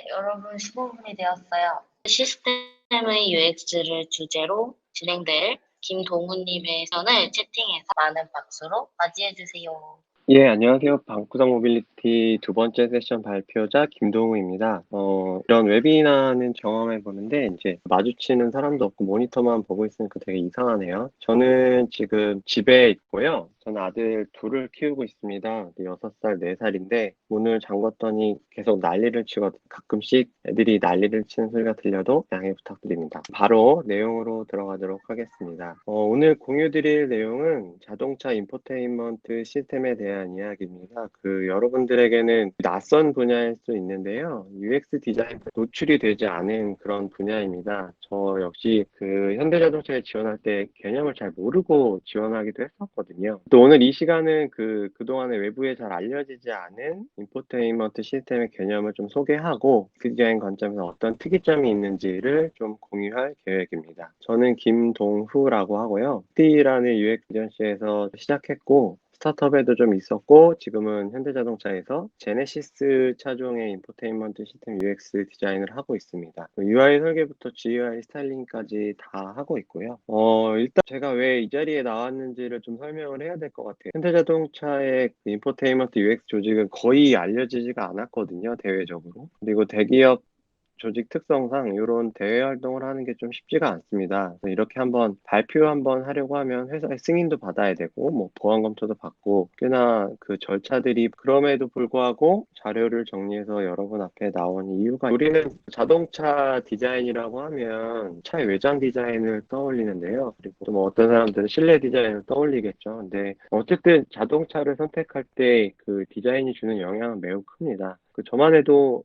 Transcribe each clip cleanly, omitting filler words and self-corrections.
네, 여러분 15분이 되었어요. 시스템의 UX를 주제로 진행될 김동훈님의 선을 채팅에서 많은 박수로 맞이해주세요. 예, 안녕하세요. 방구석 모빌리티 두 번째 세션 발표자 김동우입니다. 이런 웨비나는 경험해 보는데, 이제 마주치는 사람도 없고 모니터만 보고 있으니까 되게 이상하네요. 저는 지금 집에 있고요. 저는 아들 둘을 키우고 있습니다. 6살, 4살인데, 문을 잠궜더니 계속 난리를 치거든요. 가끔씩 애들이 난리를 치는 소리가 들려도 양해 부탁드립니다. 바로 내용으로 들어가도록 하겠습니다. 오늘 공유 드릴 내용은 자동차 인포테인먼트 시스템에 대한 이야기입니다. 여러분들에게는 낯선 분야일 수 있는데요. UX 디자인 노출이 되지 않은 그런 분야입니다. 저 역시 현대자동차에 지원할 때 개념을 잘 모르고 지원하기도 했었거든요. 또 오늘 이 시간은 그동안에 외부에 잘 알려지지 않은 인포테인먼트 시스템의 개념을 좀 소개하고 그 디자인 관점에서 어떤 특이점이 있는지를 좀 공유할 계획입니다. 저는 김동후라고 하고요. T라는 UX 에이전시에서 시작했고 스타트업에도 좀 있었고 지금은 현대자동차에서 제네시스 차종의 인포테인먼트 시스템 UX 디자인을 하고 있습니다. UI 설계부터 GUI 스타일링까지 다 하고 있고요. 일단 제가 왜 이 자리에 나왔는지를 좀 설명을 해야 될 것 같아요. 현대자동차의 인포테인먼트 UX 조직은 거의 알려지지가 않았거든요, 대외적으로. 그리고 대기업 조직 특성상 이런 대외 활동을 하는 게 좀 쉽지가 않습니다. 그래서 이렇게 발표 한번 하려고 하면 회사의 승인도 받아야 되고, 뭐 보안 검토도 받고, 꽤나 그 절차들이 그럼에도 불구하고 자료를 정리해서 여러분 앞에 나온 이유가 우리는 자동차 디자인이라고 하면 차의 외장 디자인을 떠올리는데요. 그리고 또 뭐 어떤 사람들은 실내 디자인을 떠올리겠죠. 근데 어쨌든 자동차를 선택할 때 그 디자인이 주는 영향은 매우 큽니다. 저만 해도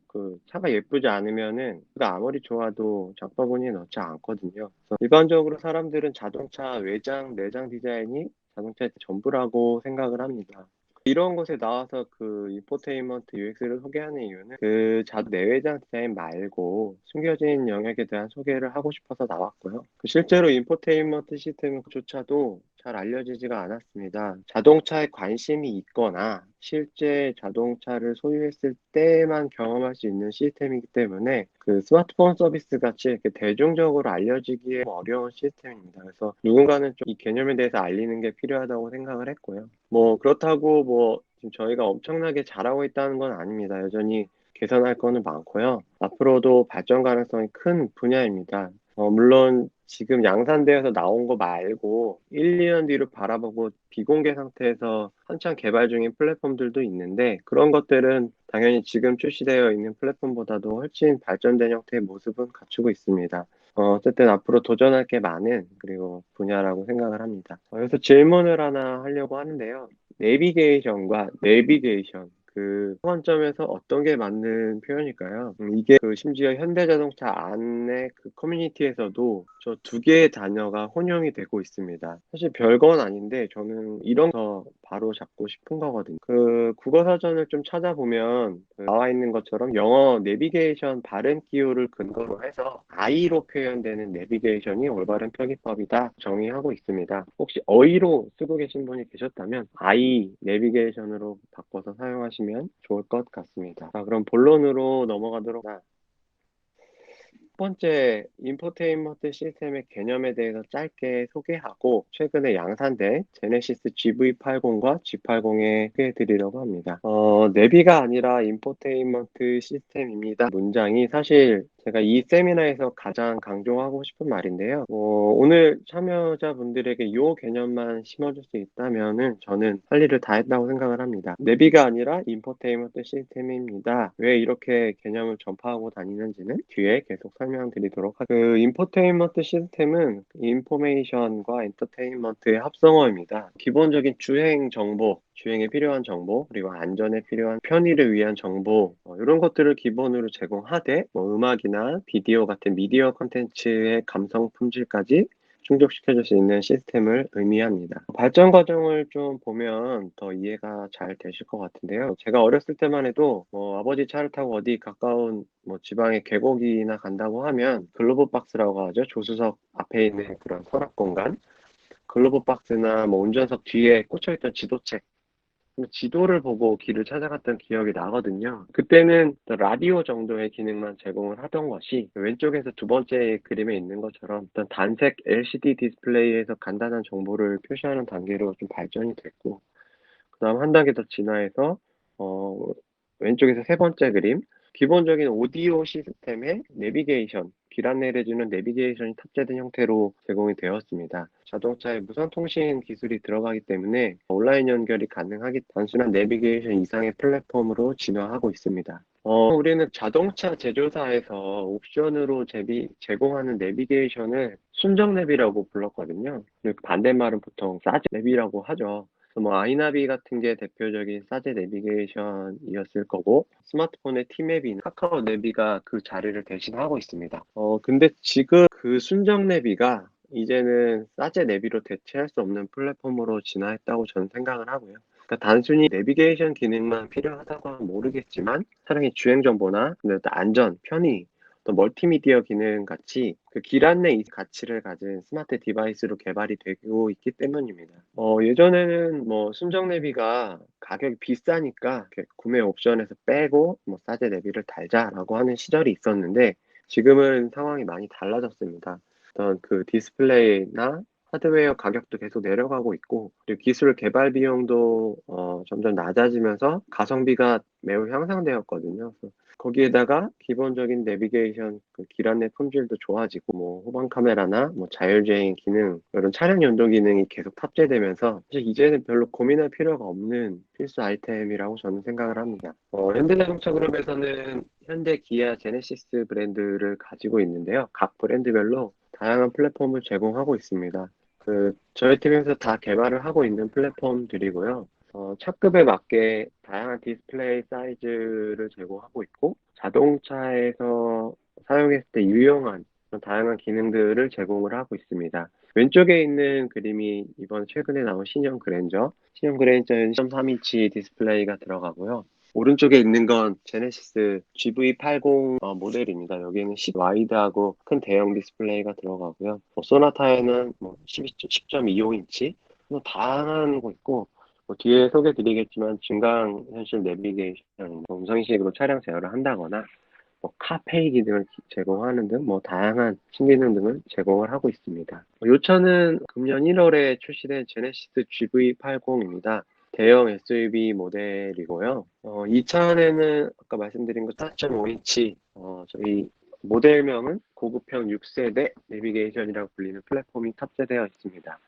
차가 예쁘지 않으면은 그가 아무리 좋아도 장바구니에 넣지 않거든요. 그래서 일반적으로 사람들은 자동차 외장, 내장 디자인이 자동차의 전부라고 생각을 합니다. 이런 곳에 나와서 인포테인먼트 UX를 소개하는 이유는 내외장 디자인 말고 숨겨진 영역에 대한 소개를 하고 싶어서 나왔고요. 실제로 인포테인먼트 시스템조차도 잘 알려지지가 않았습니다. 자동차에 관심이 있거나 실제 자동차를 소유했을 때만 경험할 수 있는 시스템이기 때문에 스마트폰 서비스 같이 이렇게 대중적으로 알려지기에 어려운 시스템입니다. 그래서 누군가는 좀 이 개념에 대해서 알리는 게 필요하다고 생각을 했고요. 그렇다고 지금 저희가 엄청나게 잘하고 있다는 건 아닙니다. 여전히 개선할 거는 많고요. 앞으로도 발전 가능성이 큰 분야입니다. 물론 지금 양산되어서 나온 거 말고 1, 2년 뒤로 바라보고 비공개 상태에서 한창 개발 중인 플랫폼들도 있는데 그런 것들은 당연히 지금 출시되어 있는 플랫폼보다도 훨씬 발전된 형태의 모습은 갖추고 있습니다. 어쨌든 앞으로 도전할 게 많은 그리고 분야라고 생각을 합니다. 여기서 질문을 하나 하려고 하는데요. 내비게이션과 내비게이션 관점에서 어떤 게 맞는 표현일까요? 이게 심지어 현대자동차 안에 커뮤니티에서도 저 두 개의 단어가 혼용이 되고 있습니다. 사실 별건 아닌데 저는 이런 거 바로 잡고 싶은 거거든요. 국어 사전을 좀 찾아보면 나와 있는 것처럼 영어 내비게이션 발음 기호를 근거로 해서 I로 표현되는 내비게이션이 올바른 표기법이다 정의하고 있습니다. 혹시 어휘로 쓰고 계신 분이 계셨다면 I 내비게이션으로 바꿔서 사용하시면 좋을 것 같습니다. 자, 그럼 본론으로 넘어가도록 하겠습니다. 첫 번째, 인포테인먼트 시스템의 개념에 대해서 짧게 소개하고 최근에 양산된 제네시스 GV80과 G80에 소개해 드리려고 합니다. 내비가 아니라 인포테인먼트 시스템입니다. 문장이 사실 제가 이 세미나에서 가장 강조하고 싶은 말인데요. 오늘 참여자분들에게 이 개념만 심어줄 수 있다면은 저는 할 일을 다 했다고 생각을 합니다. 내비가 아니라 인포테인먼트 시스템입니다. 왜 이렇게 개념을 전파하고 다니는지는 뒤에 계속 설명드리도록 하겠습니다. 인포테인먼트 시스템은 인포메이션과 엔터테인먼트의 합성어입니다. 기본적인 주행 정보, 주행에 필요한 정보, 그리고 안전에 필요한 편의를 위한 정보, 이런 것들을 기본으로 제공하되, 음악이나 비디오 같은 미디어 콘텐츠의 감성 품질까지 충족시켜줄 수 있는 시스템을 의미합니다. 발전 과정을 좀 보면 더 이해가 잘 되실 것 같은데요. 제가 어렸을 때만 해도 아버지 차를 타고 어디 가까운 지방의 계곡이나 간다고 하면 글로브 박스라고 하죠. 조수석 앞에 있는 그런 서랍 공간, 글로브 박스나 운전석 뒤에 꽂혀있던 지도책, 지도를 보고 길을 찾아갔던 기억이 나거든요. 그때는 라디오 정도의 기능만 제공을 하던 것이 왼쪽에서 두 번째 그림에 있는 것처럼 어떤 단색 LCD 디스플레이에서 간단한 정보를 표시하는 단계로 좀 발전이 됐고, 그다음 한 단계 더 진화해서 어, 왼쪽에서 세 번째 그림, 기본적인 오디오 시스템에 내비게이션, 길 안내를 해주는 내비게이션이 탑재된 형태로 제공이 되었습니다. 자동차에 무선 통신 기술이 들어가기 때문에 온라인 연결이 가능하기 단순한 내비게이션 이상의 플랫폼으로 진화하고 있습니다. 우리는 자동차 제조사에서 옵션으로 제공하는 내비게이션을 순정 내비라고 불렀거든요. 그리고 반대말은 보통 사제 내비라고 하죠. 뭐 아이나비 같은 게 대표적인 사제 내비게이션이었을 거고, 스마트폰의 티맵이나 카카오 내비가 그 자리를 대신하고 있습니다. 근데 지금 그 순정 내비가 이제는 사제 내비로 대체할 수 없는 플랫폼으로 진화했다고 저는 생각을 하고요. 그러니까 단순히 내비게이션 기능만 필요하다고 하면 모르겠지만, 차량의 주행 정보나 안전, 편의, 또 멀티미디어 기능 같이 그 길 안내 가치를 가진 스마트 디바이스로 개발이 되고 있기 때문입니다. 예전에는 뭐 순정 내비가 가격이 비싸니까 이렇게 구매 옵션에서 빼고 뭐 싸제 내비를 달자라고 하는 시절이 있었는데, 지금은 상황이 많이 달라졌습니다. 어떤 그 디스플레이나 하드웨어 가격도 계속 내려가고 있고, 그리고 기술 개발 비용도 점점 낮아지면서 가성비가 매우 향상되었거든요. 그래서 거기에다가 기본적인 내비게이션, 그 길 안내 품질도 좋아지고, 뭐 후방 카메라나 뭐 자율주행 기능, 이런 차량 연도 기능이 계속 탑재되면서 사실 이제는 별로 고민할 필요가 없는 필수 아이템이라고 저는 생각을 합니다. 현대자동차 그룹에서는 현대, 기아, 제네시스 브랜드를 가지고 있는데요. 각 브랜드별로 다양한 플랫폼을 제공하고 있습니다. 저희 팀에서 다 개발을 하고 있는 플랫폼들이고요. 차급에 맞게 다양한 디스플레이 사이즈를 제공하고 있고, 자동차에서 사용했을 때 유용한 그런 다양한 기능들을 제공을 하고 있습니다. 왼쪽에 있는 그림이 이번 최근에 나온 신형 그랜저는 1.3인치 디스플레이가 들어가고요. 오른쪽에 있는 건 제네시스 GV80 모델입니다. 여기에는 10 와이드하고 큰 대형 디스플레이가 들어가고요. 소나타에는 뭐 10.25인치 뭐 다양한 거 있고, 뭐 뒤에 소개드리겠지만 증강현실 내비게이션, 음성인식으로 차량 제어를 한다거나 뭐 카페이 기능을 제공하는 등 뭐 다양한 신기능 등을 제공을 하고 있습니다. 이 차는 금년 1월에 출시된 제네시스 GV80입니다. 대형 SUV 모델이고요. 이 차 안에는 아까 말씀드린 것 4.5인치, 저희 모델명은 고급형 6세대 내비게이션이라고 불리는 플랫폼이 탑재되어 있습니다.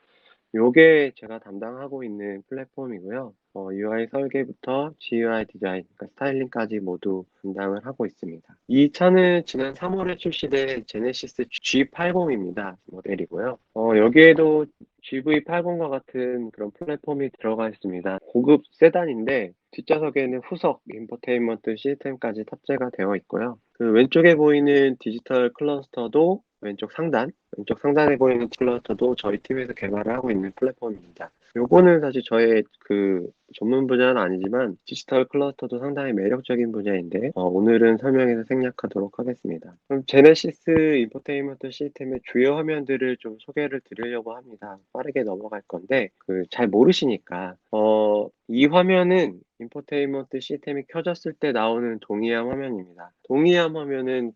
요게 제가 담당하고 있는 플랫폼이고요. UI 설계부터 GUI 디자인, 그러니까 스타일링까지 모두 담당을 하고 있습니다. 이 차는 지난 3월에 출시된 제네시스 G80입니다. 모델이고요. 여기에도 GV80과 같은 그런 플랫폼이 들어가 있습니다. 고급 세단인데 뒷좌석에는 후석 인포테인먼트 시스템까지 탑재가 되어 있고요. 그 왼쪽에 보이는 디지털 클러스터도 왼쪽 상단에 보이는 클러스터도 저희 팀에서 개발을 하고 있는 플랫폼입니다. 요거는 사실 저의 그 전문 분야는 아니지만 디지털 클러스터도 상당히 매력적인 분야인데, 오늘은 설명해서 생략하도록 하겠습니다. 그럼 제네시스 인포테인먼트 시스템의 주요 화면들을 좀 소개를 드리려고 합니다. 빠르게 넘어갈 건데, 잘 모르시니까, 이 화면은 인포테인먼트 시스템이 켜졌을 때 나오는 동의함 화면입니다. 동의함 화면은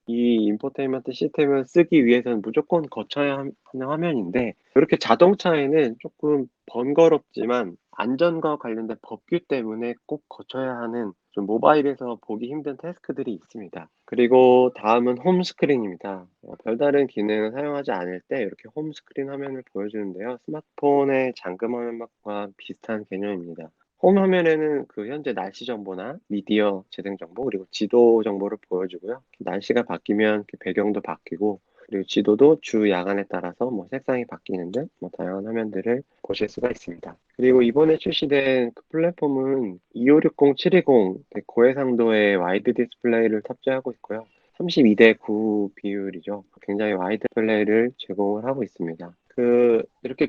이 인포테인먼트 시스템을 쓰기 위해서는 무조건 거쳐야 하는 화면인데, 이렇게 자동차에는 조금 번거롭지만 안전과 관련된 법규 때문에 꼭 거쳐야 하는 좀 모바일에서 보기 힘든 태스크들이 있습니다. 그리고 다음은 홈 스크린입니다. 별다른 기능을 사용하지 않을 때 이렇게 홈 스크린 화면을 보여주는데요. 스마트폰의 잠금 화면과 비슷한 개념입니다. 홈 화면에는 그 현재 날씨 정보나 미디어 재생 정보, 그리고 지도 정보를 보여주고요. 날씨가 바뀌면 배경도 바뀌고, 그리고 지도도 주 야간에 따라서 뭐 색상이 바뀌는 등 뭐 다양한 화면들을 보실 수가 있습니다. 그리고 이번에 출시된 그 플랫폼은 2560, 720 고해상도의 와이드 디스플레이를 탑재하고 있고요. 32대 9 비율이죠. 굉장히 와이드 디스플레이를 제공을 하고 있습니다. 이렇게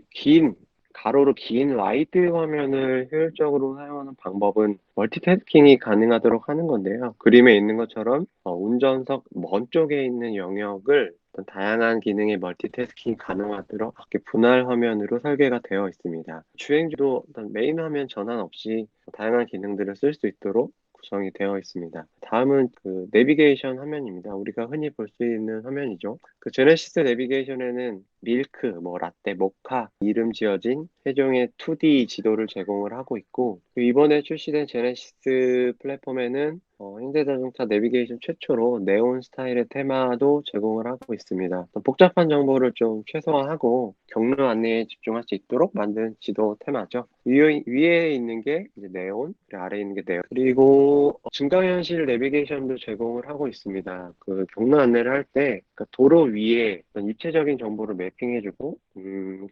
가로로 긴 와이드 화면을 효율적으로 사용하는 방법은 멀티태스킹이 가능하도록 하는 건데요. 그림에 있는 것처럼 운전석 먼 쪽에 있는 영역을 어떤 다양한 기능의 멀티태스킹이 가능하도록 이렇게 분할 화면으로 설계가 되어 있습니다. 주행도 어떤 메인 화면 전환 없이 다양한 기능들을 쓸 수 있도록 구성이 되어 있습니다. 다음은 그 내비게이션 화면입니다. 우리가 흔히 볼 수 있는 화면이죠. 그 제네시스 내비게이션에는 밀크, 뭐 라떼, 모카 이름 지어진 세종의 2D 지도를 제공을 하고 있고, 그 이번에 출시된 제네시스 플랫폼에는 현대자동차 내비게이션 최초로 네온 스타일의 테마도 제공을 하고 있습니다. 복잡한 정보를 좀 최소화하고 경로 안내에 집중할 수 있도록 만든 지도 테마죠. 위에 있는 게 이제 네온, 그리고 아래에 있는 게 네온. 그리고 증강현실 내비게이션도 제공을 하고 있습니다. 그 경로 안내를 할 때 도로 위에 어떤 입체적인 정보를 매핑해주고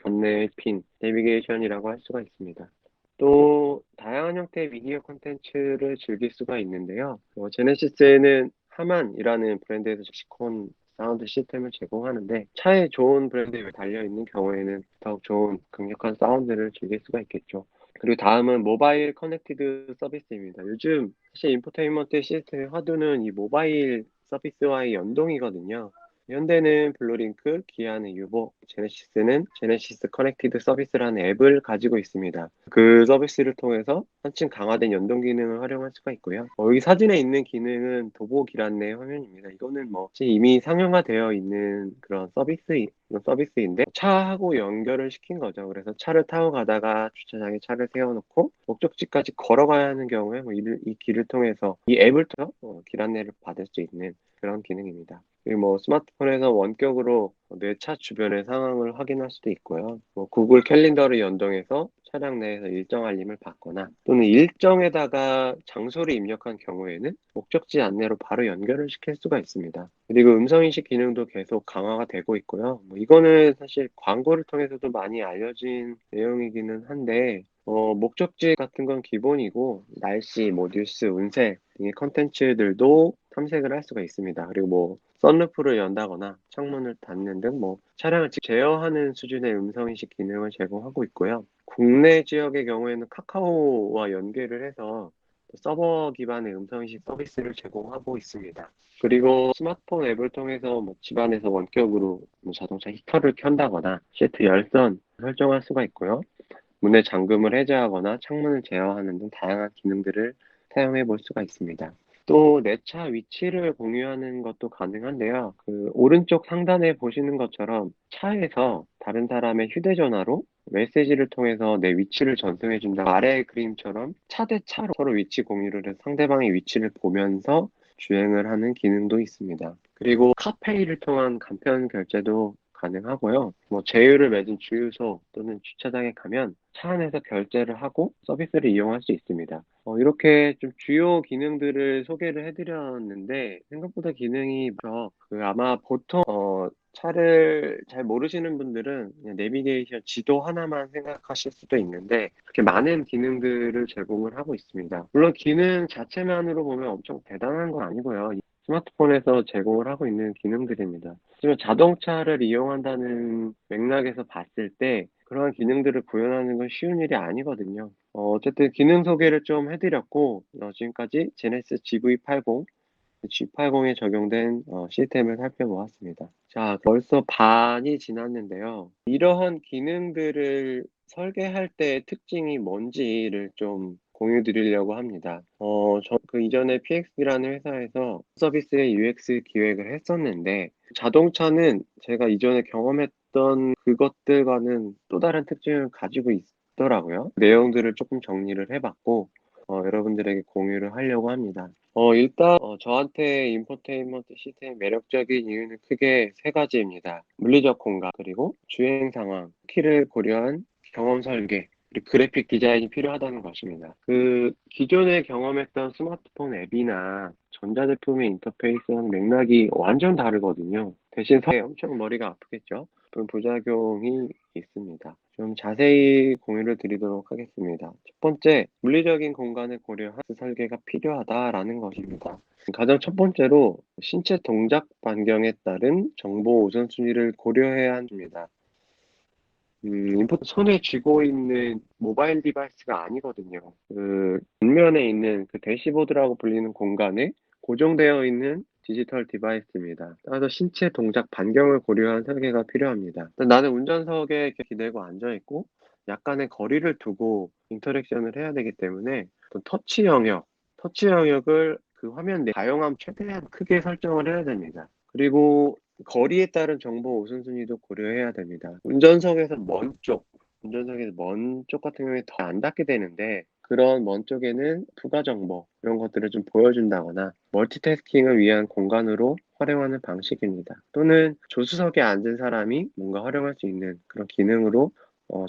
경로에 핀 내비게이션이라고 할 수가 있습니다. 또 다양한 형태의 미디어 콘텐츠를 즐길 수가 있는데요. 제네시스에는 하만이라는 브랜드에서 시콘 사운드 시스템을 제공하는데 차에 좋은 브랜드에 달려있는 경우에는 더욱 좋은 강력한 사운드를 즐길 수가 있겠죠. 그리고 다음은 모바일 커넥티드 서비스입니다. 요즘 사실 인포테인먼트 시스템의 화두는 이 모바일 서비스와의 연동이거든요. 현대는 블루링크, 기아는 유보, 제네시스는 제네시스 커넥티드 서비스라는 앱을 가지고 있습니다. 그 서비스를 통해서 한층 강화된 연동 기능을 활용할 수가 있고요. 여기 사진에 있는 기능은 도보 길 안내 화면입니다. 이거는 뭐 이미 상용화되어 있는 그런 서비스인데 차하고 연결을 시킨 거죠. 그래서 차를 타고 가다가 주차장에 차를 세워놓고 목적지까지 걸어가야 하는 경우에 이 길을 통해서 이 앱을 통해서 길 안내를 받을 수 있는 그런 기능입니다. 그리고 뭐 스마트폰에서 원격으로 내 차 주변의 상황을 확인할 수도 있고요. 뭐 구글 캘린더를 연동해서 차량 내에서 일정 알림을 받거나 또는 일정에다가 장소를 입력한 경우에는 목적지 안내로 바로 연결을 시킬 수가 있습니다. 그리고 음성인식 기능도 계속 강화가 되고 있고요. 뭐 이거는 사실 광고를 통해서도 많이 알려진 내용이기는 한데 목적지 같은 건 기본이고 날씨, 뭐 뉴스, 운세 등의 컨텐츠들도 탐색을 할 수가 있습니다. 그리고 뭐 선루프를 연다거나 창문을 닫는 등 뭐 차량을 제어하는 수준의 음성인식 기능을 제공하고 있고요. 국내 지역의 경우에는 카카오와 연계를 해서 서버 기반의 음성인식 서비스를 제공하고 있습니다. 그리고 스마트폰 앱을 통해서 뭐 집안에서 원격으로 뭐 자동차 히터를 켠다거나 시트 열선 설정할 수가 있고요. 문의 잠금을 해제하거나 창문을 제어하는 등 다양한 기능들을 사용해 볼 수가 있습니다. 또 내 차 위치를 공유하는 것도 가능한데요. 그 오른쪽 상단에 보시는 것처럼 차에서 다른 사람의 휴대전화로 메시지를 통해서 내 위치를 전송해 준다. 아래 그림처럼 차 대 차로 서로 위치 공유를 해서 상대방의 위치를 보면서 주행을 하는 기능도 있습니다. 그리고 카페이를 통한 간편 결제도 가능하고요. 뭐 제휴를 맺은 주유소 또는 주차장에 가면 차 안에서 결제를 하고 서비스를 이용할 수 있습니다. 이렇게 좀 주요 기능들을 소개를 해드렸는데 생각보다 기능이 아마 보통 차를 잘 모르시는 분들은 그냥 내비게이션 지도 하나만 생각하실 수도 있는데 그렇게 많은 기능들을 제공을 하고 있습니다. 물론 기능 자체만으로 보면 엄청 대단한 건 아니고요. 스마트폰에서 제공을 하고 있는 기능들입니다. 하지만 자동차를 이용한다는 맥락에서 봤을 때 그러한 기능들을 구현하는 건 쉬운 일이 아니거든요. 어쨌든 기능 소개를 좀 해드렸고 지금까지 제네시스 GV80, G80에 적용된 시스템을 살펴보았습니다. 자, 벌써 반이 지났는데요. 이러한 기능들을 설계할 때의 특징이 뭔지를 좀 공유 드리려고 합니다. 저 그 이전에 PX라는 회사에서 서비스의 UX 기획을 했었는데, 자동차는 제가 이전에 경험했던 그것들과는 또 다른 특징을 가지고 있더라고요. 내용들을 조금 정리를 해봤고, 여러분들에게 공유를 하려고 합니다. 일단 저한테 인포테인먼트 시스템이 매력적인 이유는 크게 세 가지입니다. 물리적 공간, 그리고 주행 상황, 키를 고려한 경험 설계, 그리고 그래픽 디자인이 필요하다는 것입니다. 그 기존에 경험했던 스마트폰 앱이나 전자제품의 인터페이스랑 맥락이 완전 다르거든요. 대신 엄청 머리가 아프겠죠? 그런 부작용이 있습니다. 좀 자세히 공유를 드리도록 하겠습니다. 첫 번째, 물리적인 공간을 고려한 설계가 필요하다라는 것입니다. 가장 첫 번째로 신체 동작 반경에 따른 정보 우선순위를 고려해야 합니다. 인포 손에 쥐고 있는 모바일 디바이스가 아니거든요. 그 뒷면에 있는 그 대시보드라고 불리는 공간에 고정되어 있는 디지털 디바이스입니다. 따라서 신체 동작 반경을 고려한 설계가 필요합니다. 나는 운전석에 이렇게 기대고 앉아 있고 약간의 거리를 두고 인터랙션을 해야 되기 때문에 어떤 터치 영역을 그 화면 내 다용함 최대한 크게 설정을 해야 됩니다. 그리고 거리에 따른 정보 우선순위도 고려해야 됩니다. 운전석에서 먼 쪽 같은 경우에 더 안 닿게 되는데 그런 먼 쪽에는 부가 정보 이런 것들을 좀 보여준다거나 멀티태스킹을 위한 공간으로 활용하는 방식입니다. 또는 조수석에 앉은 사람이 뭔가 활용할 수 있는 그런 기능으로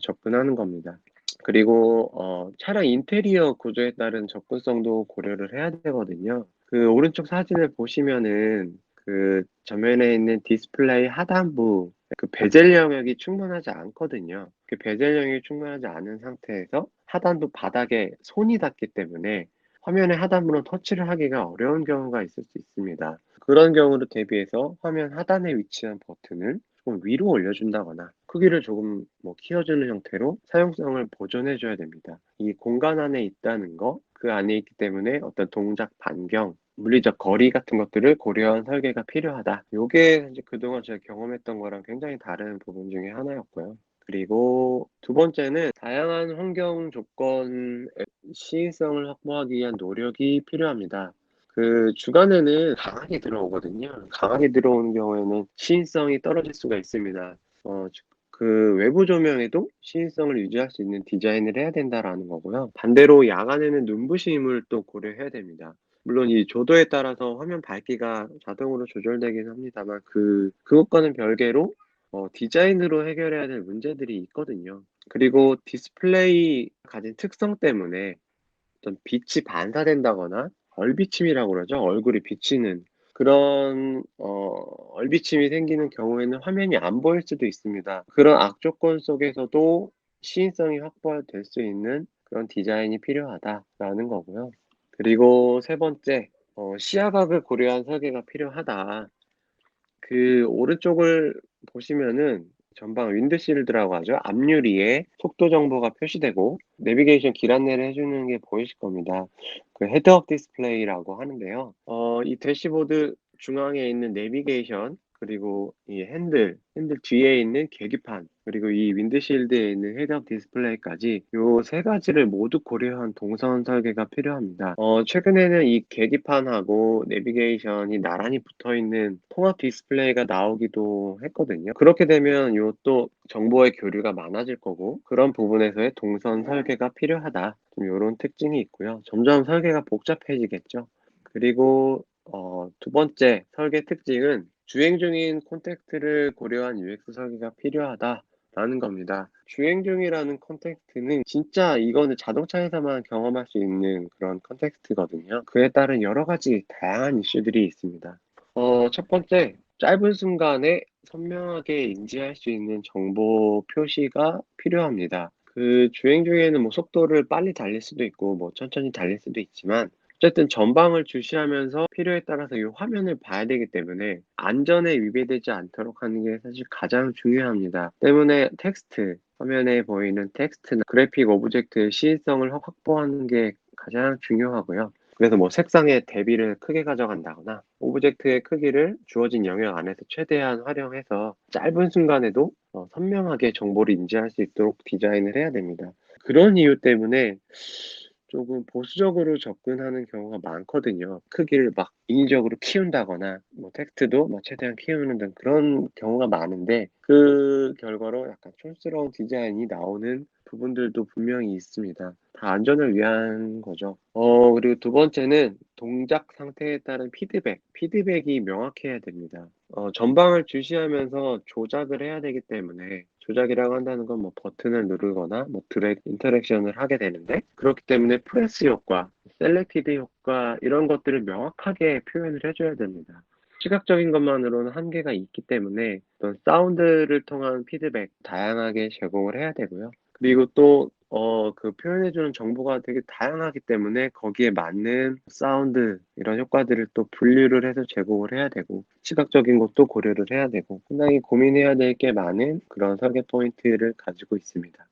접근하는 겁니다. 그리고 차량 인테리어 구조에 따른 접근성도 고려를 해야 되거든요. 그 오른쪽 사진을 보시면은 그 전면에 있는 디스플레이 하단부 그 베젤 영역이 충분하지 않거든요. 그 베젤 영역이 충분하지 않은 상태에서 하단부 바닥에 손이 닿기 때문에 화면의 하단부는 터치를 하기가 어려운 경우가 있을 수 있습니다. 그런 경우를 대비해서 화면 하단에 위치한 버튼을 조금 위로 올려준다거나 크기를 조금 키워주는 형태로 사용성을 보존해줘야 됩니다. 이 공간 안에 있다는 거, 그 안에 있기 때문에 어떤 동작 반경, 물리적 거리 같은 것들을 고려한 설계가 필요하다. 요게 이제 그동안 제가 경험했던 거랑 굉장히 다른 부분 중에 하나였고요. 그리고 두 번째는 다양한 환경 조건의 시인성을 확보하기 위한 노력이 필요합니다. 그 주간에는 강하게 들어오거든요. 강하게 들어오는 경우에는 시인성이 떨어질 수가 있습니다. 그 외부 조명에도 시인성을 유지할 수 있는 디자인을 해야 된다라는 거고요. 반대로 야간에는 눈부심을 또 고려해야 됩니다. 물론 이 조도에 따라서 화면 밝기가 자동으로 조절되긴 합니다만 그것과는 별개로 디자인으로 해결해야 될 문제들이 있거든요. 그리고 디스플레이 가진 특성 때문에 어떤 빛이 반사된다거나 얼비침이라고 그러죠. 얼굴이 비치는 그런 얼비침이 생기는 경우에는 화면이 안 보일 수도 있습니다. 그런 악조건 속에서도 시인성이 확보될 수 있는 그런 디자인이 필요하다라는 거고요. 그리고 세 번째, 시야각을 고려한 설계가 필요하다. 그 오른쪽을 보시면은 전방 윈드실드라고 하죠. 앞유리에 속도 정보가 표시되고 내비게이션 길 안내를 해주는 게 보이실 겁니다. 그 헤드업 디스플레이라고 하는데요. 이 대시보드 중앙에 있는 내비게이션 그리고 이 핸들 뒤에 있는 계기판 그리고 이 윈드실드에 있는 헤드업 디스플레이까지 요 세 가지를 모두 고려한 동선 설계가 필요합니다. 최근에는 이 계기판하고 내비게이션이 나란히 붙어 있는 통합 디스플레이가 나오기도 했거든요. 그렇게 되면 요 또 정보의 교류가 많아질 거고 그런 부분에서의 동선 설계가 필요하다. 좀 요런 특징이 있고요. 점점 설계가 복잡해지겠죠. 그리고 두 번째 설계 특징은 주행 중인 콘텍스트를 고려한 UX 설계가 필요하다라는 겁니다. 주행 중이라는 콘텍스트는 진짜 이거는 자동차에서만 경험할 수 있는 그런 콘텍스트거든요. 그에 따른 여러 가지 다양한 이슈들이 있습니다. 첫 번째, 짧은 순간에 선명하게 인지할 수 있는 정보 표시가 필요합니다. 그 주행 중에는 속도를 빨리 달릴 수도 있고 천천히 달릴 수도 있지만 어쨌든 전방을 주시하면서 필요에 따라서 이 화면을 봐야 되기 때문에 안전에 위배되지 않도록 하는 게 사실 가장 중요합니다. 때문에 화면에 보이는 텍스트나 그래픽 오브젝트의 시인성을 확보하는 게 가장 중요하고요. 그래서 색상의 대비를 크게 가져간다거나 오브젝트의 크기를 주어진 영역 안에서 최대한 활용해서 짧은 순간에도 선명하게 정보를 인지할 수 있도록 디자인을 해야 됩니다. 그런 이유 때문에 조금 보수적으로 접근하는 경우가 많거든요. 크기를 인위적으로 키운다거나 텍스트도 최대한 키우는 등 그런 경우가 많은데 그 결과로 약간 촌스러운 디자인이 나오는 부분들도 분명히 있습니다. 다 안전을 위한 거죠. 그리고 두 번째는 동작 상태에 따른 피드백이 명확해야 됩니다. 전방을 주시하면서 조작을 해야 되기 때문에 조작이라고 한다는 건 버튼을 누르거나 드래그 인터랙션을 하게 되는데 그렇기 때문에 프레스 효과, 셀렉티드 효과 이런 것들을 명확하게 표현을 해줘야 됩니다. 시각적인 것만으로는 한계가 있기 때문에 어떤 사운드를 통한 피드백 다양하게 제공을 해야 되고요. 그리고 또 그 표현해주는 정보가 되게 다양하기 때문에 거기에 맞는 사운드 이런 효과들을 또 분류를 해서 제공을 해야 되고 시각적인 것도 고려를 해야 되고 상당히 고민해야 될 게 많은 그런 설계 포인트를 가지고 있습니다.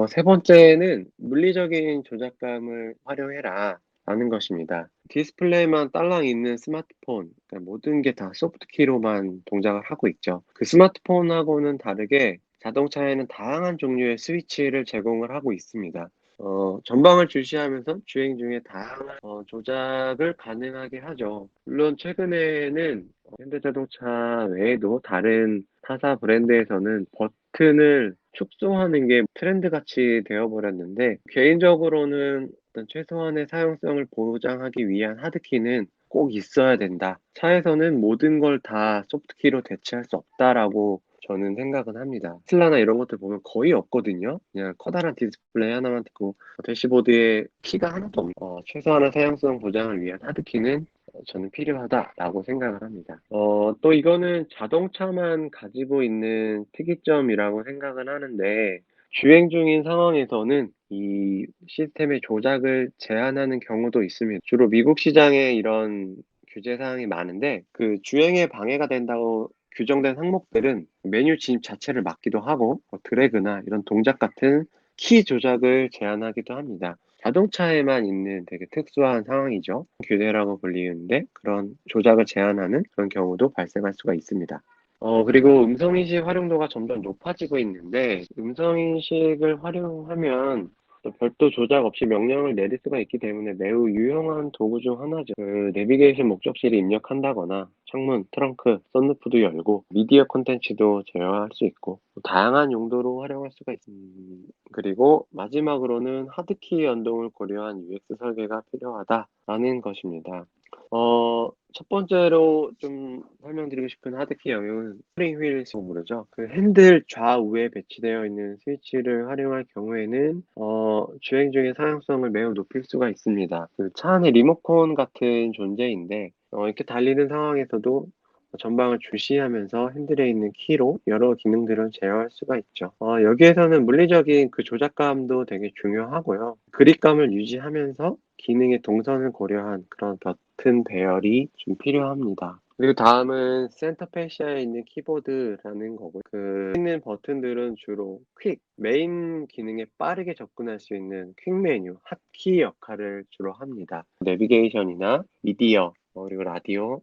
세 번째는 물리적인 조작감을 활용해라 라는 것입니다. 디스플레이만 딸랑 있는 스마트폰, 그러니까 모든 게 다 소프트키로만 동작을 하고 있죠. 그 스마트폰하고는 다르게 자동차에는 다양한 종류의 스위치를 제공을 하고 있습니다. 전방을 주시하면서 주행 중에 다양한 조작을 가능하게 하죠. 물론 최근에는 현대자동차 외에도 다른 타사 브랜드에서는 버튼을 축소하는 게 트렌드 같이 되어버렸는데, 개인적으로는 어떤 최소한의 사용성을 보장하기 위한 하드키는 꼭 있어야 된다. 차에서는 모든 걸 다 소프트키로 대체할 수 없다라고 저는 생각은 합니다. 테슬라나 이런 것들 보면 거의 없거든요. 그냥 커다란 디스플레이 하나만 있고 대시보드에 키가 하나도 없는 최소한의 사용성 보장을 위한 하드키는 저는 필요하다라고 생각을 합니다. 또 이거는 자동차만 가지고 있는 특이점이라고 생각을 하는데, 주행 중인 상황에서는 이 시스템의 조작을 제한하는 경우도 있습니다. 주로 미국 시장에 이런 규제 사항이 많은데, 그 주행에 방해가 된다고 규정된 항목들은 메뉴 진입 자체를 막기도 하고, 드래그나 이런 동작 같은 키 조작을 제한하기도 합니다. 자동차에만 있는 되게 특수한 상황이죠. 규제라고 불리는데 그런 조작을 제한하는 그런 경우도 발생할 수가 있습니다. 그리고 음성인식 활용도가 점점 높아지고 있는데, 음성인식을 활용하면 또 별도 조작 없이 명령을 내릴 수가 있기 때문에 매우 유용한 도구 중 하나죠. 그 내비게이션 목적지를 입력한다거나 창문, 트렁크, 썬루프도 열고 미디어 콘텐츠도 제어할 수 있고 다양한 용도로 활용할 수가 있습니다. 그리고 마지막으로는 하드키 연동을 고려한 UX 설계가 필요하다라는 것입니다. 첫 번째로 좀 설명드리고 싶은 하드키 영역은 스프링 휠이라고 부르죠. 그 핸들 좌우에 배치되어 있는 스위치를 활용할 경우에는 주행 중의 사용성을 매우 높일 수가 있습니다. 그 차 안의 리모컨 같은 존재인데 이렇게 달리는 상황에서도 전방을 주시하면서 핸들에 있는 키로 여러 기능들을 제어할 수가 있죠. 여기에서는 물리적인 그 조작감도 되게 중요하고요. 그립감을 유지하면서 기능의 동선을 고려한 그런 버튼 배열이 좀 필요합니다. 그리고 다음은 센터 페시아에 있는 키보드라는 거고, 그 있는 버튼들은 주로 메인 기능에 빠르게 접근할 수 있는 퀵 메뉴, 핫키 역할을 주로 합니다. 내비게이션이나 미디어, 그리고 라디오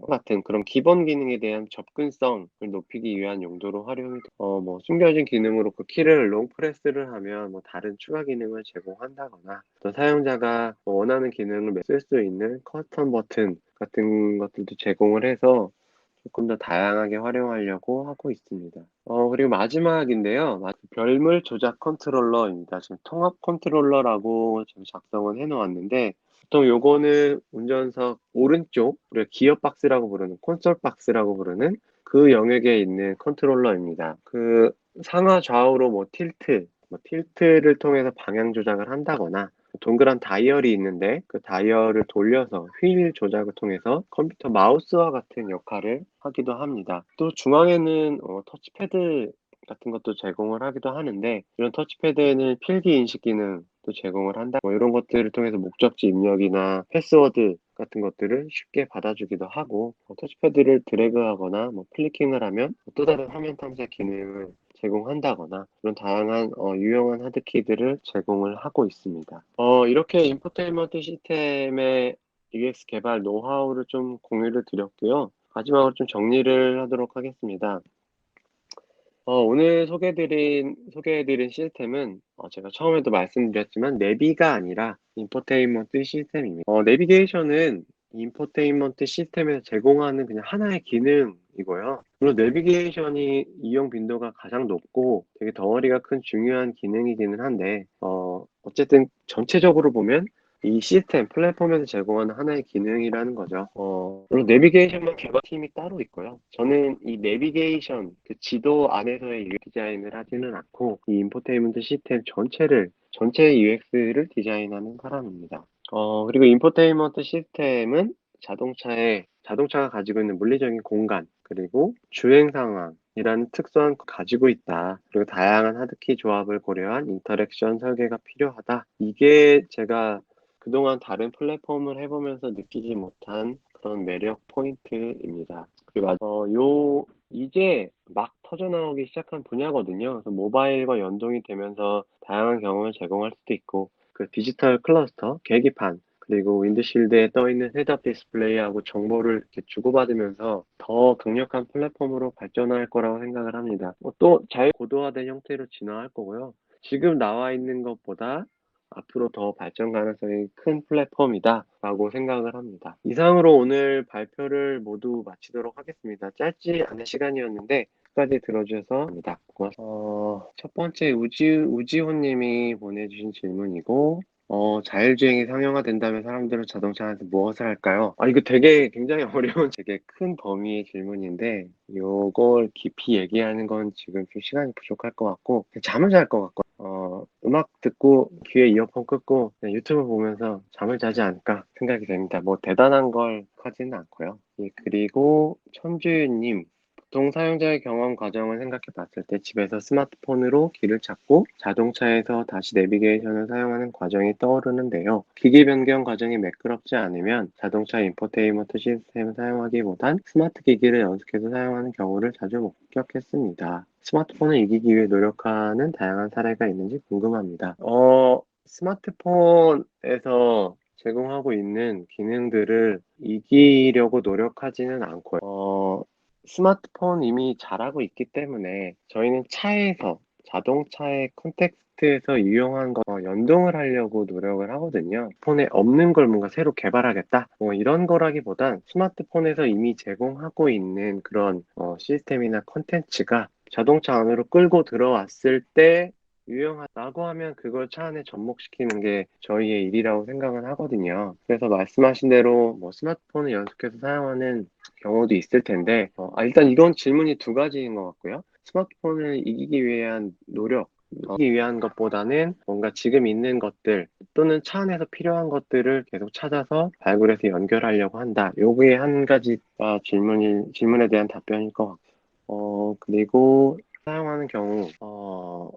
같은 그런 기본 기능에 대한 접근성을 높이기 위한 용도로 활용이 뭐 숨겨진 기능으로 그 키를 롱 프레스를 하면 뭐 다른 추가 기능을 제공한다거나, 또 사용자가 원하는 기능을 쓸 수 있는 커스텀 버튼 같은 것들도 제공을 해서 조금 더 다양하게 활용하려고 하고 있습니다. 그리고 마지막인데요. 별물 조작 컨트롤러입니다. 지금 통합 컨트롤러라고 지금 작성을 해 놓았는데, 보통 요거는 운전석 오른쪽, 우리가 기어 박스라고 부르는 콘솔 박스라고 부르는 그 영역에 있는 컨트롤러입니다. 그 상하 좌우로 틸트를 통해서 방향 조작을 한다거나, 동그란 다이얼이 있는데 그 다이얼을 돌려서 휠 조작을 통해서 컴퓨터 마우스와 같은 역할을 하기도 합니다. 또 중앙에는 터치패드 같은 것도 제공을 하기도 하는데, 이런 터치패드에는 필기 인식 기능도 제공을 한다. 뭐 이런 것들을 통해서 목적지 입력이나 패스워드 같은 것들을 쉽게 받아주기도 하고, 터치패드를 드래그하거나 뭐 클리킹을 하면 또 다른 화면 탐색 기능을 제공한다거나, 그런 다양한 유용한 하드키들을 제공을 하고 있습니다. 이렇게 인포테인먼트 시스템의 UX 개발 노하우를 좀 공유를 드렸고요. 마지막으로 좀 정리를 하도록 하겠습니다. 오늘 소개해드린 시스템은 제가 처음에도 말씀드렸지만 내비가 아니라 인포테인먼트 시스템입니다. 내비게이션은 인포테인먼트 시스템에서 제공하는 그냥 하나의 기능이고요. 물론 내비게이션이 이용 빈도가 가장 높고 되게 덩어리가 큰 중요한 기능이기는 한데, 어쨌든 전체적으로 보면 이 시스템 플랫폼에서 제공하는 하나의 기능이라는 거죠. 물론 내비게이션만 개발팀이 따로 있고요. 저는 이 내비게이션 그 지도 안에서의 UX 디자인을 하지는 않고 이 인포테인먼트 시스템 전체의 UX를 디자인하는 사람입니다. 그리고 인포테인먼트 시스템은 자동차가 가지고 있는 물리적인 공간, 그리고 주행 상황이라는 특성을 가지고 있다. 그리고 다양한 하드키 조합을 고려한 인터랙션 설계가 필요하다. 이게 제가 그동안 다른 플랫폼을 해보면서 느끼지 못한 그런 매력 포인트입니다. 그리고 이제 막 터져나오기 시작한 분야거든요. 그래서 모바일과 연동이 되면서 다양한 경험을 제공할 수도 있고, 그 디지털 클러스터, 계기판, 그리고 윈드실드에 떠 있는 헤드업 디스플레이하고 정보를 이렇게 주고받으면서 더 강력한 플랫폼으로 발전할 거라고 생각을 합니다. 또 자유고도화된 형태로 진화할 거고요. 지금 나와 있는 것보다 앞으로 더 발전 가능성이 큰 플랫폼이다라고 생각을 합니다. 이상으로 오늘 발표를 모두 마치도록 하겠습니다. 짧지 않은 시간이었는데 끝까지 들어주셔서 감사합니다. 첫 번째 우지호님이 보내주신 질문이고, 자율주행이 상용화된다면 사람들은 자동차 안에서 무엇을 할까요? 이거 되게 굉장히 어려운 되게 큰 범위의 질문인데, 요걸 깊이 얘기하는 건 지금 좀 시간이 부족할 것 같고, 그냥 잠을 잘 것 같고, 음악 듣고 귀에 이어폰 끄고 그냥 유튜브 보면서 잠을 자지 않을까 생각이 됩니다. 뭐 대단한 걸 하지는 않고요. 예, 그리고 천주윤님, 보통 사용자의 경험 과정을 생각해 봤을 때 집에서 스마트폰으로 길을 찾고 자동차에서 다시 내비게이션을 사용하는 과정이 떠오르는데요. 기기 변경 과정이 매끄럽지 않으면 자동차 인포테인먼트 시스템을 사용하기보단 스마트 기기를 연속해서 사용하는 경우를 자주 목격했습니다. 스마트폰을 이기기 위해 노력하는 다양한 사례가 있는지 궁금합니다. 스마트폰에서 제공하고 있는 기능들을 이기려고 노력하지는 않고요. 스마트폰 이미 잘하고 있기 때문에 저희는 차에서 자동차의 컨텍스트에서 유용한 거 연동을 하려고 노력을 하거든요. 폰에 없는 걸 뭔가 새로 개발하겠다. 뭐 이런 거라기보단 스마트폰에서 이미 제공하고 있는 그런 시스템이나 컨텐츠가 자동차 안으로 끌고 들어왔을 때 유용하다고 하면 그걸 차 안에 접목시키는 게 저희의 일이라고 생각은 하거든요. 그래서 말씀하신 대로 뭐 스마트폰을 연속해서 사용하는 경우도 있을 텐데, 일단 이건 질문이 두 가지인 것 같고요. 스마트폰을 이기기 위한 노력, 이기기 위한 것보다는 뭔가 지금 있는 것들 또는 차 안에서 필요한 것들을 계속 찾아서 발굴해서 연결하려고 한다. 요게 한 가지가 질문에 대한 답변일 것 같고, 그리고 사용하는 경우,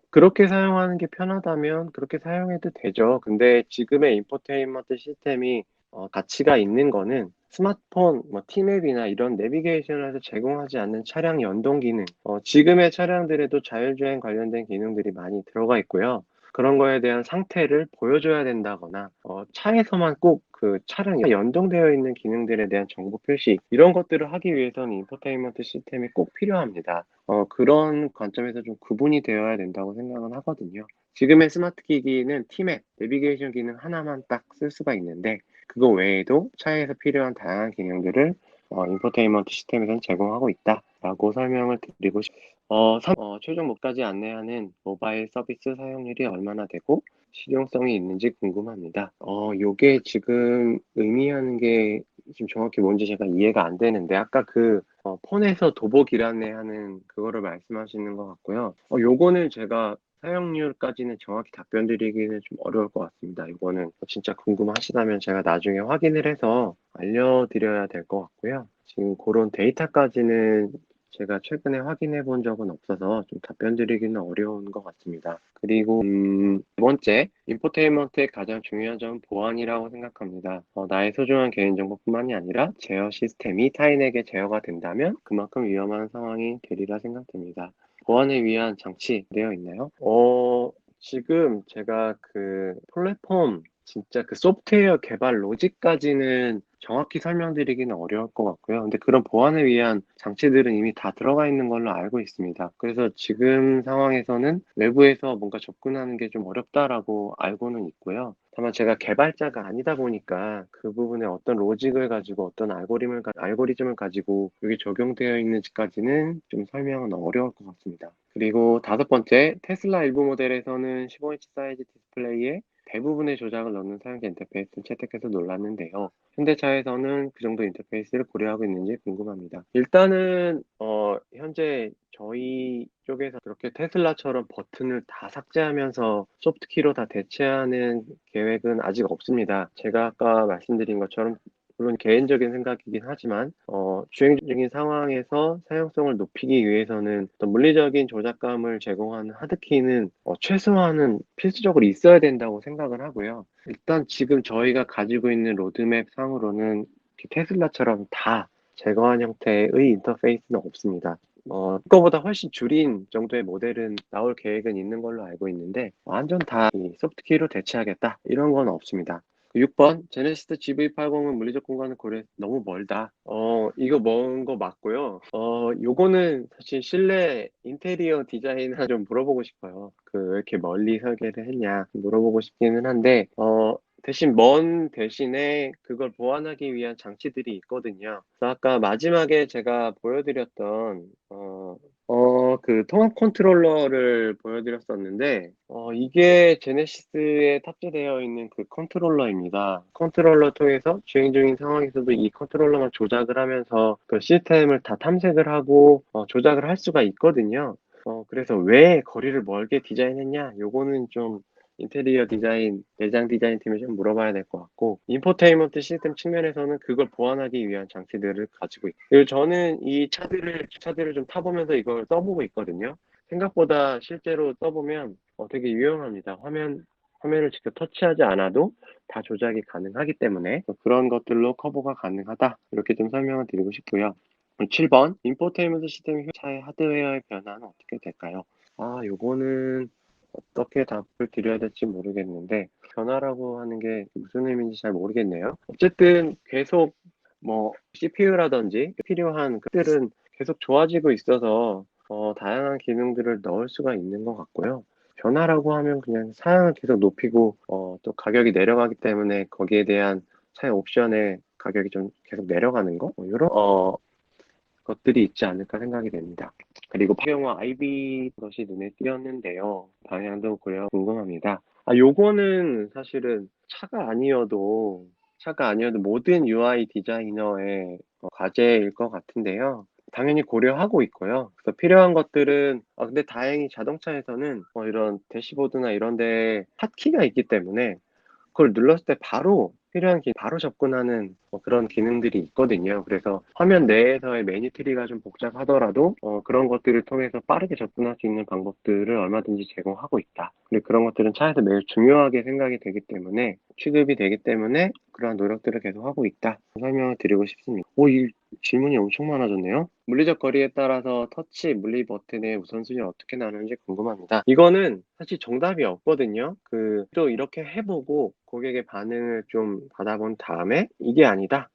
그렇게 사용하는 게 편하다면 그렇게 사용해도 되죠. 근데 지금의 인포테인먼트 시스템이 가치가 있는 거는 스마트폰, 뭐, 티맵이나 이런 내비게이션에서 제공하지 않는 차량 연동 기능, 지금의 차량들에도 자율주행 관련된 기능들이 많이 들어가 있고요. 그런 거에 대한 상태를 보여줘야 된다거나, 차에서만 꼭 그 차량에 연동되어 있는 기능들에 대한 정보 표시, 이런 것들을 하기 위해서는 인포테인먼트 시스템이 꼭 필요합니다. 그런 관점에서 좀 구분이 되어야 된다고 생각은 하거든요. 지금의 스마트 기기는 티맵, 내비게이션 기능 하나만 딱 쓸 수가 있는데, 그거 외에도 차에서 필요한 다양한 기능들을 인포테인먼트 시스템에서는 제공하고 있다라고 설명을 드리고 싶습니다. 최종 목까지 안내하는 모바일 서비스 사용률이 얼마나 되고 실용성이 있는지 궁금합니다. 요게 지금 의미하는 게 지금 정확히 뭔지 제가 이해가 안 되는데, 아까 폰에서 도보 길 안내하는 그거를 말씀하시는 것 같고요. 요거는 제가 사용률까지는 정확히 답변 드리기는 좀 어려울 것 같습니다. 이거는 진짜 궁금하시다면 제가 나중에 확인을 해서 알려드려야 될 것 같고요. 지금 그런 데이터까지는 제가 최근에 확인해 본 적은 없어서 좀 답변 드리기는 어려운 것 같습니다. 그리고 두 번째, 인포테인먼트의 가장 중요한 점은 보안이라고 생각합니다. 나의 소중한 개인정보뿐만이 아니라 제어 시스템이 타인에게 제어가 된다면 그만큼 위험한 상황이 되리라 생각됩니다. 보안을 위한 장치 되어 있나요? 지금 제가 그 플랫폼 진짜 그 소프트웨어 개발 로직까지는 정확히 설명드리기는 어려울 것 같고요. 근데 그런 보안을 위한 장치들은 이미 다 들어가 있는 걸로 알고 있습니다. 그래서 지금 상황에서는 외부에서 뭔가 접근하는 게 좀 어렵다라고 알고는 있고요. 다만 제가 개발자가 아니다 보니까 그 부분에 어떤 로직을 가지고 어떤 알고리즘을 가지고 이게 적용되어 있는지까지는 좀 설명은 어려울 것 같습니다. 그리고 다섯 번째, 테슬라 일부 모델에서는 15인치 사이즈 디스플레이에 대부분의 조작을 넣는 사용자 인터페이스를 채택해서 놀랐는데요. 현대차에서는 그 정도 인터페이스를 고려하고 있는지 궁금합니다. 일단은 현재 저희 쪽에서 그렇게 테슬라처럼 버튼을 다 삭제하면서 소프트키로 다 대체하는 계획은 아직 없습니다. 제가 아까 말씀드린 것처럼 물론 개인적인 생각이긴 하지만 주행 중인 상황에서 사용성을 높이기 위해서는 어떤 물리적인 조작감을 제공하는 하드키는 최소한은 필수적으로 있어야 된다고 생각을 하고요. 일단 지금 저희가 가지고 있는 로드맵 상으로는 이렇게 테슬라처럼 다 제거한 형태의 인터페이스는 없습니다. 그거보다 훨씬 줄인 정도의 모델은 나올 계획은 있는 걸로 알고 있는데 완전 다 이 소프트키로 대체하겠다 이런 건 없습니다. 6번, 제네시스 GV80은 물리적 공간을 고려 너무 멀다. 이거 먼 거 맞고요. 요거는 사실 실내 인테리어 디자이너 좀 물어보고 싶어요. 왜 이렇게 멀리 설계를 했냐 물어보고 싶기는 한데, 대신 먼 대신에 그걸 보완하기 위한 장치들이 있거든요. 그래서 아까 마지막에 제가 보여드렸던, 그 통합 컨트롤러를 보여드렸었는데, 이게 제네시스에 탑재되어 있는 그 컨트롤러입니다. 컨트롤러 통해서 주행 중인 상황에서도 이 컨트롤러만 조작을 하면서 그 시스템을 다 탐색을 하고 조작을 할 수가 있거든요. 그래서 왜 거리를 멀게 디자인했냐? 요거는 좀 인테리어 디자인, 내장 디자인 팀에 좀 물어봐야 될 것 같고, 인포테인먼트 시스템 측면에서는 그걸 보완하기 위한 장치들을 가지고 있고, 그리고 저는 이 차들을 좀 타보면서 이걸 써보고 있거든요. 생각보다 실제로 써보면 되게 유용합니다. 화면을 직접 터치하지 않아도 다 조작이 가능하기 때문에 그런 것들로 커버가 가능하다. 이렇게 좀 설명을 드리고 싶고요. 7번, 인포테인먼트 시스템 후 차의 하드웨어의 변화는 어떻게 될까요? 요거는 어떻게 답을 드려야 될지 모르겠는데, 변화라고 하는 게 무슨 의미인지 잘 모르겠네요. 어쨌든 계속 CPU라든지 필요한 것들은 계속 좋아지고 있어서 다양한 기능들을 넣을 수가 있는 것 같고요. 변화라고 하면 그냥 사양을 계속 높이고 또 가격이 내려가기 때문에 거기에 대한 사양 옵션의 가격이 좀 계속 내려가는 거? 이런 것들이 있지 않을까 생각이 됩니다. 그리고 경우 IB 것이 눈에 띄었는데요. 방향도 그래요. 궁금합니다. 요거는 사실은 차가 아니어도 모든 UI 디자이너의 과제일 것 같은데요. 당연히 고려하고 있고요. 그래서 필요한 것들은, 근데 다행히 자동차에서는 이런 대시보드나 이런 데 핫키가 있기 때문에 그걸 눌렀을 때 바로 필요한 바로 접근하는 그런 기능들이 있거든요. 그래서 화면 내에서의 메뉴 트리가 좀 복잡하더라도 그런 것들을 통해서 빠르게 접근할 수 있는 방법들을 얼마든지 제공하고 있다. 그리고 그런 것들은 차에서 매우 중요하게 생각이 되기 때문에 취급이 되기 때문에 그러한 노력들을 계속 하고 있다. 설명을 드리고 싶습니다. 이 질문이 엄청 많아졌네요. 물리적 거리에 따라서 터치 물리 버튼의 우선순위를 어떻게 나누는지 궁금합니다. 이거는 사실 정답이 없거든요. 또 이렇게 해보고 고객의 반응을 좀 받아본 다음에 이게 아니다.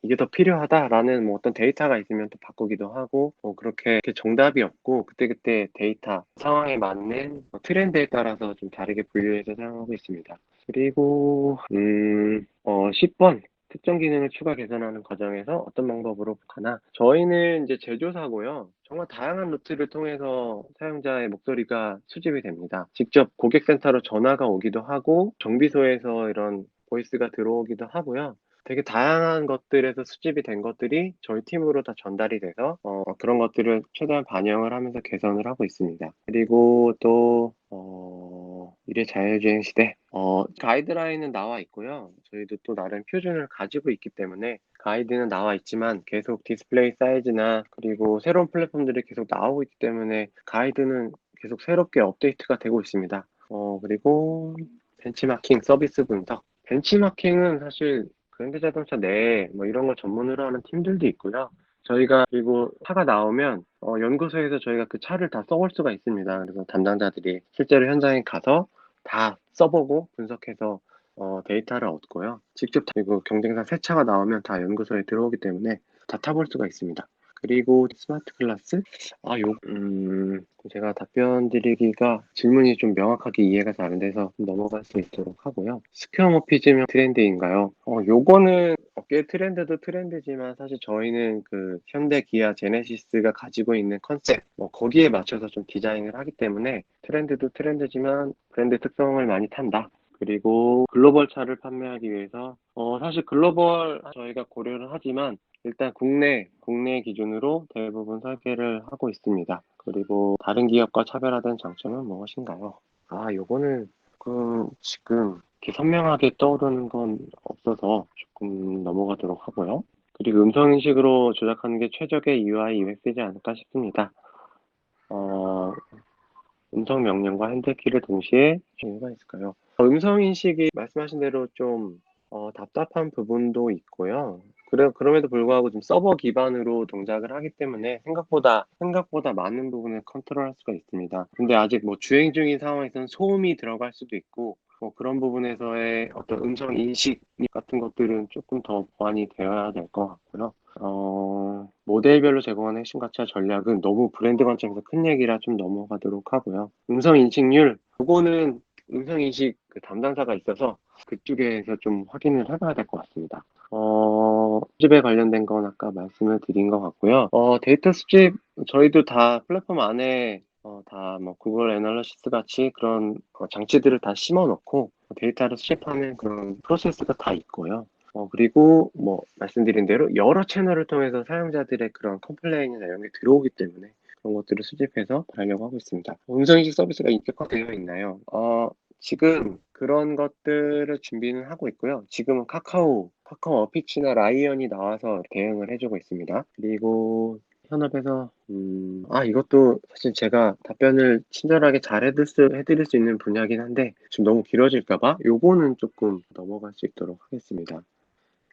이게 더 필요하다라는 어떤 데이터가 있으면 또 바꾸기도 하고, 그렇게 이렇게 정답이 없고, 그때그때 데이터, 상황에 맞는 트렌드에 따라서 좀 다르게 분류해서 사용하고 있습니다. 그리고, 10번. 특정 기능을 추가 개선하는 과정에서 어떤 방법으로 가나? 저희는 이제 제조사고요. 정말 다양한 루트를 통해서 사용자의 목소리가 수집이 됩니다. 직접 고객센터로 전화가 오기도 하고, 정비소에서 이런 보이스가 들어오기도 하고요. 되게 다양한 것들에서 수집이 된 것들이 저희 팀으로 다 전달이 돼서 그런 것들을 최대한 반영을 하면서 개선을 하고 있습니다. 그리고 또 미래 자율주행 시대 가이드라인은 나와 있고요. 저희도 또 나름 표준을 가지고 있기 때문에 가이드는 나와 있지만 계속 디스플레이 사이즈나 그리고 새로운 플랫폼들이 계속 나오고 있기 때문에 가이드는 계속 새롭게 업데이트가 되고 있습니다. 그리고 벤치마킹 서비스 분석. 벤치마킹은 사실 현대자동차 내에 이런 걸 전문으로 하는 팀들도 있고요. 저희가 그리고 차가 나오면 연구소에서 저희가 그 차를 다 써볼 수가 있습니다. 그래서 담당자들이 실제로 현장에 가서 다 써보고 분석해서 데이터를 얻고요. 직접 그리고 경쟁사 새 차가 나오면 다 연구소에 들어오기 때문에 다 타볼 수가 있습니다. 그리고 스마트 클래스? 제가 답변 드리기가 질문이 좀 명확하게 이해가 잘 안 돼서 넘어갈 수 있도록 하고요. 스퀘어모피즘 트렌드인가요? 요거는 꽤 트렌드도 트렌드지만 사실 저희는 현대 기아 제네시스가 가지고 있는 컨셉, 거기에 맞춰서 좀 디자인을 하기 때문에 트렌드도 트렌드지만 브랜드 특성을 많이 탄다. 그리고 글로벌 차를 판매하기 위해서 사실 글로벌 저희가 고려를 하지만 일단 국내 기준으로 대부분 설계를 하고 있습니다. 그리고 다른 기업과 차별화된 장점은 무엇인가요? 요거는 지금 이렇게 선명하게 떠오르는 건 없어서 조금 넘어가도록 하고요. 그리고 음성인식으로 조작하는 게 최적의 UI, UX이지 않을까 싶습니다. 음성 명령과 핸들키를 동시에 이유가 있을까요? 음성인식이 말씀하신 대로 좀 답답한 부분도 있고요. 그럼에도 불구하고 좀 서버 기반으로 동작을 하기 때문에 생각보다 많은 부분을 컨트롤할 수가 있습니다. 근데 아직 주행 중인 상황에서는 소음이 들어갈 수도 있고, 뭐 그런 부분에서의 어떤 음성 인식 같은 것들은 조금 더 보완이 되어야 될 것 같고요. 모델별로 제공하는 핵심 가치와 전략은 너무 브랜드 관점에서 큰 얘기라 좀 넘어가도록 하고요. 음성 인식률, 그거는 음성 인식 그 담당자가 있어서 그쪽에서 좀 확인을 해봐야 될 것 같습니다. 수집에 관련된 건 아까 말씀을 드린 것 같고요. 데이터 수집, 저희도 다 플랫폼 안에 다 뭐 구글 애널리시스 같이 그런 장치들을 다 심어 놓고 데이터를 수집하는 그런 프로세스가 다 있고요. 그리고 뭐 말씀드린 대로 여러 채널을 통해서 사용자들의 그런 컴플레인이나 이런 게 들어오기 때문에 그런 것들을 수집해서 하려고 하고 있습니다. 음성인식 서비스가 인격화되어 있나요? 지금 그런 것들을 준비는 하고 있고요. 지금은 카카오 어피치나 라이언이 나와서 대응을 해주고 있습니다. 그리고 현업에서 이것도 사실 제가 답변을 친절하게 잘 해드릴 수 있는 분야긴 한데 지금 너무 길어질까봐 요거는 조금 넘어갈 수 있도록 하겠습니다.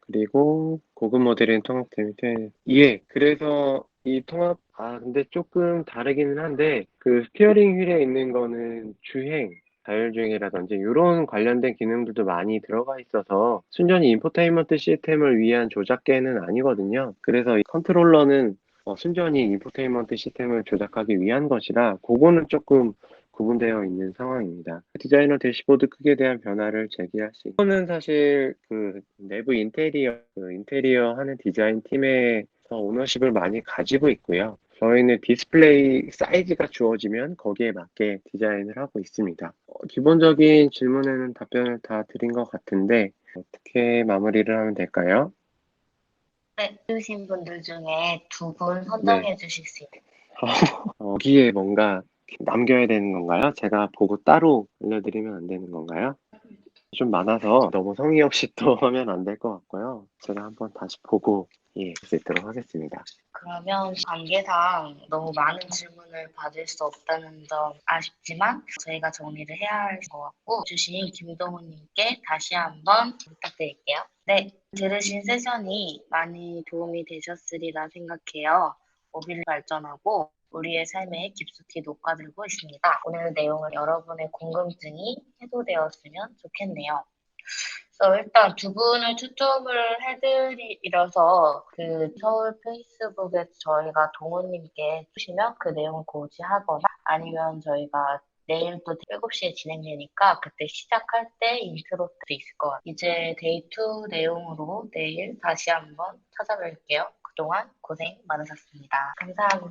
그리고 고급 모델인 통합 데미트 예, 그래서 이 통합 근데 조금 다르기는 한데 그 스티어링 휠에 있는 거는 주행 자율주행이라든지 이런 관련된 기능들도 많이 들어가 있어서 순전히 인포테인먼트 시스템을 위한 조작계는 아니거든요. 그래서 이 컨트롤러는 순전히 인포테인먼트 시스템을 조작하기 위한 것이라 그거는 조금 구분되어 있는 상황입니다. 디자이너 대시보드 크기에 대한 변화를 제기할 수 있는 이거는 사실 그 내부 인테리어 하는 디자인 팀에서 오너십을 많이 가지고 있고요. 저희는 디스플레이 사이즈가 주어지면 거기에 맞게 디자인을 하고 있습니다. 기본적인 질문에는 답변을 다 드린 것 같은데 어떻게 마무리를 하면 될까요? 네, 주신 분들 중에 두 분 네. 선정해 주실 수 있나요? 여기에 뭔가 남겨야 되는 건가요? 제가 보고 따로 알려드리면 안 되는 건가요? 좀 많아서 너무 성의 없이 또 하면 안 될 것 같고요. 제가 한번 다시 보고 할 수 있도록 하겠습니다. 그러면 관계상 너무 많은 질문을 받을 수 없다는 점 아쉽지만 저희가 정리를 해야 할 것 같고 주신 김동훈님께 다시 한번 부탁드릴게요. 네, 들으신 세션이 많이 도움이 되셨으리라 생각해요. 모빌 발전하고 우리의 삶에 깊숙이 녹아들고 있습니다. 오늘 내용은 여러분의 궁금증이 해소되었으면 좋겠네요. 그래서 일단 두 분을 초청을 해드리려서 그 서울 페이스북에 저희가 동호님께 주시면 그 내용을 고지하거나 아니면 저희가 내일도 7시에 진행되니까 그때 시작할 때 인트로도 있을 것 같아요. 이제 데이2 내용으로 내일 다시 한번 찾아뵐게요. 그동안 고생 많으셨습니다. 감사합니다.